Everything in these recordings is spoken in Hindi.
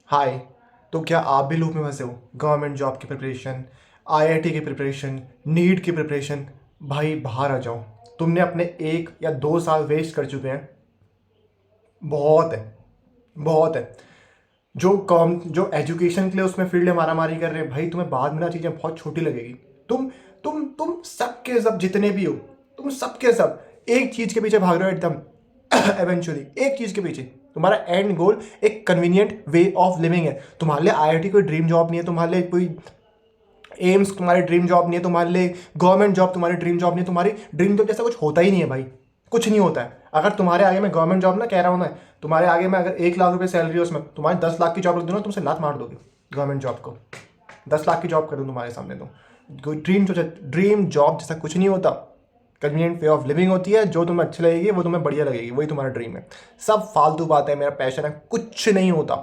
हाय। तो क्या आप भी लूप में फंसे हो? गवर्नमेंट जॉब की प्रिपरेशन, आईआईटी की प्रिपरेशन, नीट की प्रिपरेशन। भाई बाहर आ जाओ। तुमने अपने 1 या 2 साल वेस्ट कर चुके हैं। बहुत है, बहुत है। जो एजुकेशन के लिए उसमें फील्ड में मारा मारी कर रहे हैं भाई, तुम्हें बाद में ना चीज़ें बहुत छोटी लगेगी। तुम सबके सब जितने भी हो, तुम सबके सब एक चीज़ के पीछे भाग रहे हो एकदम। एवेंचुअली एक चीज़ के पीछे तुम्हारा एंड गोल एक कन्वीनियंट वे ऑफ लिविंग है। तुम्हारे लिए आईआईटी कोई ड्रीम जॉब नहीं है, तुम्हारे लिए कोई एम्स तुम्हारी ड्रीम जॉब नहीं है, तुम्हारे लिए गवर्नमेंट जॉब तुम्हारी ड्रीम जॉब नहीं है। तुम्हारी ड्रीम जॉब जैसा कुछ होता ही नहीं है भाई, कुछ नहीं होता है। अगर तुम्हारे आगे मैं गवर्नमेंट जॉब ना कह रहा हूँ, मैं तुम्हारे आगे मैं अगर 1 लाख रुपए सैलरी है उसमें तुम्हारी 10 लाख की जॉब रख दूँ ना, तुमसे लात मार दोगे गवर्नमेंट जॉब को। 10 लाख की जॉब कर दूँ तुम्हारे सामने तो कोई ड्रीम जॉब जैसा कुछ नहीं होता। कन्वीनियंट वे ऑफ लिविंग होती है, जो तुम्हें अच्छी लगेगी वो तुम्हें बढ़िया लगेगी, वही तुम्हारा ड्रीम है। सब फालतू बात है, मेरा पैशन है, कुछ नहीं होता।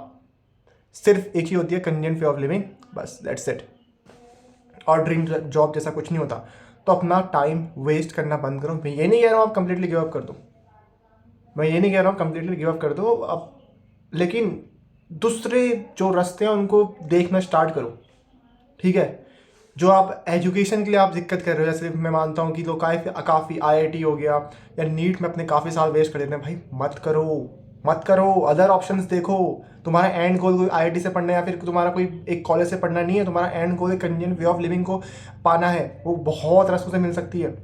सिर्फ एक ही होती है कन्वीनियंट वे ऑफ लिविंग, बस दैट्स इट। और ड्रीम जॉब जैसा कुछ नहीं होता। तो अपना टाइम वेस्ट करना बंद करो। मैं ये नहीं कह रहा हूँ आप कंप्लीटली गिव अप कर दो, मैं ये नहीं कह रहा हूँ कंप्लीटली गिव अप कर दो अब, लेकिन दूसरे जो रास्ते हैं उनको देखना स्टार्ट करो। ठीक है? जो आप एजुकेशन के लिए आप दिक्कत कर रहे हो, जैसे मैं मानता हूँ कि लोग काफ़ी आईआईटी हो गया या नीट में अपने काफ़ी साल वेस्ट कर देते हैं, भाई मत करो, मत करो। अदर ऑप्शंस देखो। तुम्हारा एंड गोल कोई आईआईटी से पढ़ना है या फिर तुम्हारा कोई एक कॉलेज से पढ़ना नहीं है। तुम्हारा एंड गोल एक कन्वीनियंट वे ऑफ लिविंग को पाना है, वो बहुत रास्तों से मिल सकती है।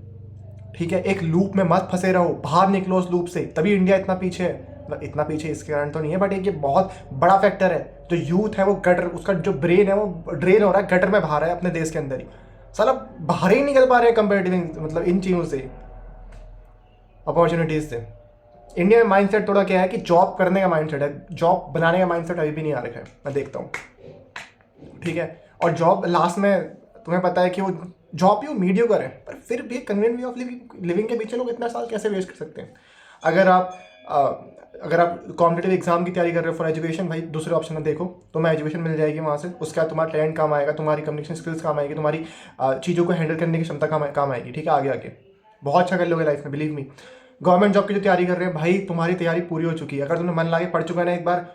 ठीक है? एक लूप में मत फंसे रहो, बाहर निकलो उस लूप से। तभी इंडिया इतना पीछे है। मतलब इतना पीछे इसके कारण तो नहीं है, बट एक ये बहुत बड़ा फैक्टर है। जो यूथ है वो गटर, उसका जो ब्रेन है वो ड्रेन हो रहा है, गटर में बाहर है अपने देश के अंदर ही। साला बाहर ही निकल पा रहे हैं कंपेरेटिव, मतलब इन चीज़ों से, अपॉर्चुनिटीज़ से। इंडिया में माइंडसेट थोड़ा क्या है कि जॉब करने का माइंडसेट है, जॉब बनाने का माइंडसेट अभी भी नहीं आ रखा है, मैं देखता हूँ। ठीक है? और जॉब लास्ट में तुम्हें पता है कि वो जॉब भी वो मीडियोकर है, पर फिर भी कन्वीनियंट वे ऑफ लिविंग के पीछे लोग इतना साल कैसे वेस्ट कर सकते हैं? अगर आप अगर आप कॉम्पिटेटिव एग्जाम की तैयारी कर रहे हो फॉर एजुकेशन, भाई दूसरे ऑप्शन में देखो, तुम्हें एजुकेशन मिल जाएगी वहाँ से। उसके बाद तुम्हारा टैलेंट काम आएगा, तुम्हारी कम्युनिकेशन स्किल्स काम आएगी, तुम्हारी चीज़ों को हैंडल करने की क्षमता काम आएगी। ठीक है? आगे आगे बहुत अच्छा कर लोगे लाइफ में, बिलीव मी। गवर्नमेंट जॉब की जो तैयारी कर रहे हैं भाई, तुम्हारी तैयारी पूरी हो चुकी है। अगर तुमने मन लगा के पढ़ चुका है ना एक बार,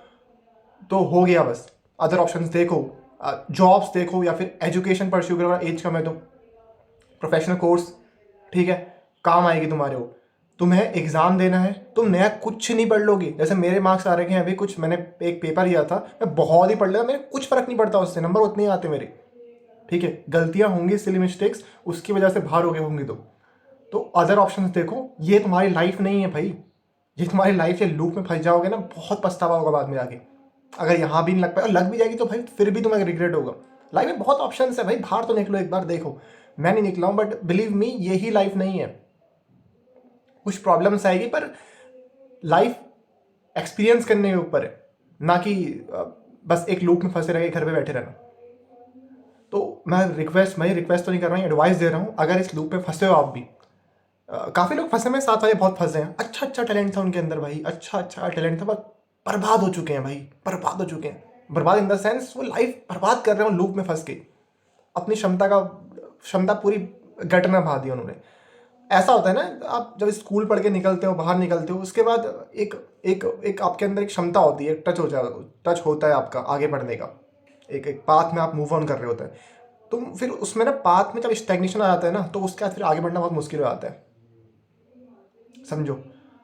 तो हो गया बस। अदर ऑप्शंस देखो, जॉब्स देखो या फिर एजुकेशन परस्यू करो। अगर एज कम है तो प्रोफेशनल कोर्स, ठीक है, काम आएगी तुम्हारे वो। तुम्हें एग्ज़ाम देना है, तुम नया कुछ नहीं पढ़ लोगे। जैसे मेरे मार्क्स आ रखे हैं अभी, कुछ मैंने एक पेपर दिया था, मैं बहुत ही पढ़ लिया, मेरे कुछ फ़र्क नहीं पड़ता उससे, नंबर उतने ही आते मेरे। ठीक है? गलतियाँ होंगी, सिली मिस्टेक्स, उसकी वजह से बाहर हो गए होंगी तो अदर ऑप्शंस देखो। ये तुम्हारी लाइफ नहीं है भाई, ये तुम्हारी लाइफ है। लूप में फंस जाओगे ना, बहुत पछतावा होगा बाद में आगे। अगर यहाँ भी नहीं लग पाए और लग भी जाएगी तो भाई फिर भी तुम्हें रिग्रेट होगा। लाइफ में बहुत ऑप्शन है भाई, बाहर तो निकलो एक बार, देखो। मैं नहीं निकला हूँ, बट बिलीव मी यही लाइफ नहीं है। कुछ प्रॉब्लम्स आएगी, पर लाइफ एक्सपीरियंस करने के ऊपर है, ना कि बस एक लूप में फंसे रह के घर पे बैठे रहना। तो मैं रिक्वेस्ट तो नहीं कर रहा हूँ, एडवाइस दे रहा हूँ। अगर इस लूप में फंसे हो आप भी, काफ़ी लोग फंसे में, साथ वाले बहुत फंसे हैं। अच्छा अच्छा टैलेंट था उनके अंदर भाई, अच्छा अच्छा टैलेंट था, पर बर्बाद हो चुके हैं भाई, बर्बाद हो चुके हैं। बर्बाद इन द सेंस वो लाइफ बर्बाद कर रहे हो लूप में फंस के। अपनी क्षमता पूरी गटर में बहा दी उन्होंने। ऐसा होता है ना, आप जब स्कूल पढ़ के निकलते हो, बाहर निकलते हो, उसके बाद एक एक एक आपके अंदर एक क्षमता होती है, एक टच होता है आपका आगे बढ़ने का। एक पाथ में आप मूव ऑन कर रहे होते हैं। तुम फिर उसमें ना पाथ में जब स्टैग्नेशन आ जाता है ना, तो उसके बाद फिर आगे बढ़ना बहुत मुश्किल हो जाता है। समझो?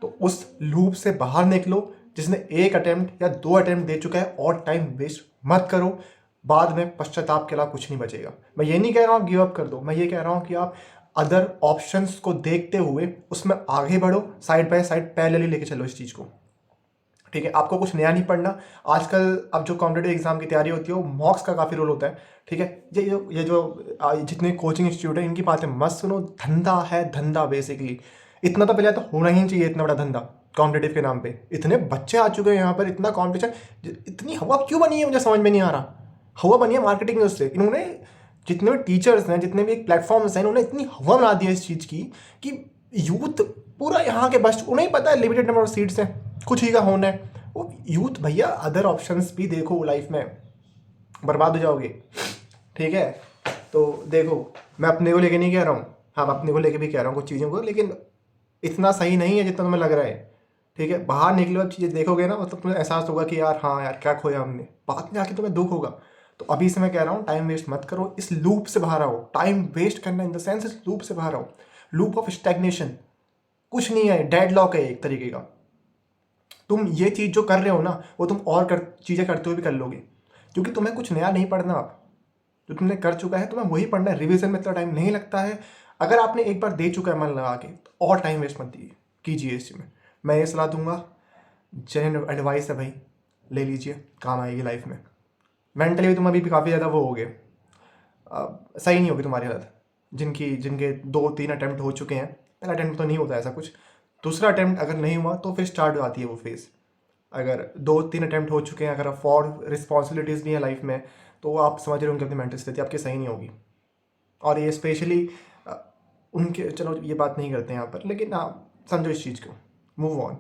तो उस लूप से बाहर निकलो। जिसने एक अटेम्प्ट या 2 अटेम्प्ट दे चुका है, और टाइम वेस्ट मत करो। बाद में पश्चाताप के अलावा कुछ नहीं बचेगा। मैं ये नहीं कह रहा हूँ गिव अप कर दो, मैं ये कह रहा हूँ कि आप अदर ऑप्शंस को देखते हुए उसमें आगे बढ़ो, साइड बाय साइड पैरेलली लेके चलो इस चीज़ को। ठीक है? आपको कुछ नया नहीं पढ़ना। आजकल अब जो कॉम्पिटेटिव एग्जाम की तैयारी होती है, वो मॉक्स का काफ़ी रोल होता है। ठीक है? जितने कोचिंग इंस्टीट्यूट है, इनकी बातें मत सुनो। धंधा है, धंधा बेसिकली। इतना तो पहले तो होना ही नहीं चाहिए, इतना बड़ा धंधा कॉम्पिटेटिव के नाम पे। इतने बच्चे आ चुके हैं यहाँ पर, इतना कॉम्पिटिशन, इतनी हवा क्यों बनी है मुझे समझ में नहीं आ रहा। हवा बनी है मार्केटिंग में उससे। इन्होंने जितने भी टीचर्स हैं, जितने भी एक प्लेटफॉर्म्स हैं, इन्होंने इतनी हवा बना दी है इस चीज़ की कि यूथ पूरा यहाँ के बस, उन्हें पता है लिमिटेड नंबर ऑफ सीट्स हैं, कुछ ही का होना है। वो यूथ भैया अदर ऑप्शंस भी देखो लाइफ में, बर्बाद हो जाओगे। ठीक है? तो देखो, मैं अपने को लेके नहीं कह रहा हूँ, हाँ मैं अपने को लेके भी कह रहा हूँ कुछ चीज़ों को, लेकिन इतना सही नहीं है जितना तुम्हें लग रहा है। ठीक है, बाहर निकलो, अब चीज़ें देखोगे ना, मतलब तुम्हें एहसास होगा कि यार हाँ यार क्या खोया हमने, बाद में जाके तुम्हें दुख होगा। तो अभी से मैं कह रहा हूँ टाइम वेस्ट मत करो, इस लूप से बाहर आओ। टाइम वेस्ट करना इन द सेंस इस लूप से बाहर आओ, लूप ऑफ स्टैग्नेशन। कुछ नहीं है, डेड लॉक है एक तरीके का। तुम ये चीज़ जो कर रहे हो ना, वो तुम और चीज़ें करते हुए भी कर लोगे, क्योंकि तुम्हें कुछ नया नहीं पढ़ना अब। जो तुमने कर चुका है तुम्हें वही पढ़ना है, रिवीजन में इतना टाइम नहीं लगता है। अगर आपने एक बार दे चुका है मन लगा के, तो और टाइम वेस्ट मत कीजिए इस चीज़ में। मैं ये सलाह दूंगा, जेन्युइन एडवाइस है भाई, ले लीजिए, काम आएगी लाइफ में। मेंटली भी तुम अभी भी काफ़ी ज़्यादा वो हो गए, सही नहीं होगी तुम्हारी हालत। जिनके 2-3 अटैम्प्ट हो चुके हैं, पहला अटैम्प्ट तो नहीं होता ऐसा कुछ, दूसरा अटैम्प्ट अगर नहीं हुआ तो फिर स्टार्ट हो जाती है वो फेज़। अगर 2-3 अटैम्प्ट हो चुके हैं, अगर आप फॉर रिस्पॉन्सिबिलिटीज़ भी हैं लाइफ में, तो आप समझ रहे होंगे अपनी मेंटल स्थिति आपकी सही नहीं होगी। और ये स्पेशली उनके, चलो ये बात नहीं करते हैं यहाँ पर, लेकिन आप समझो इस चीज़ को, मूव ऑन।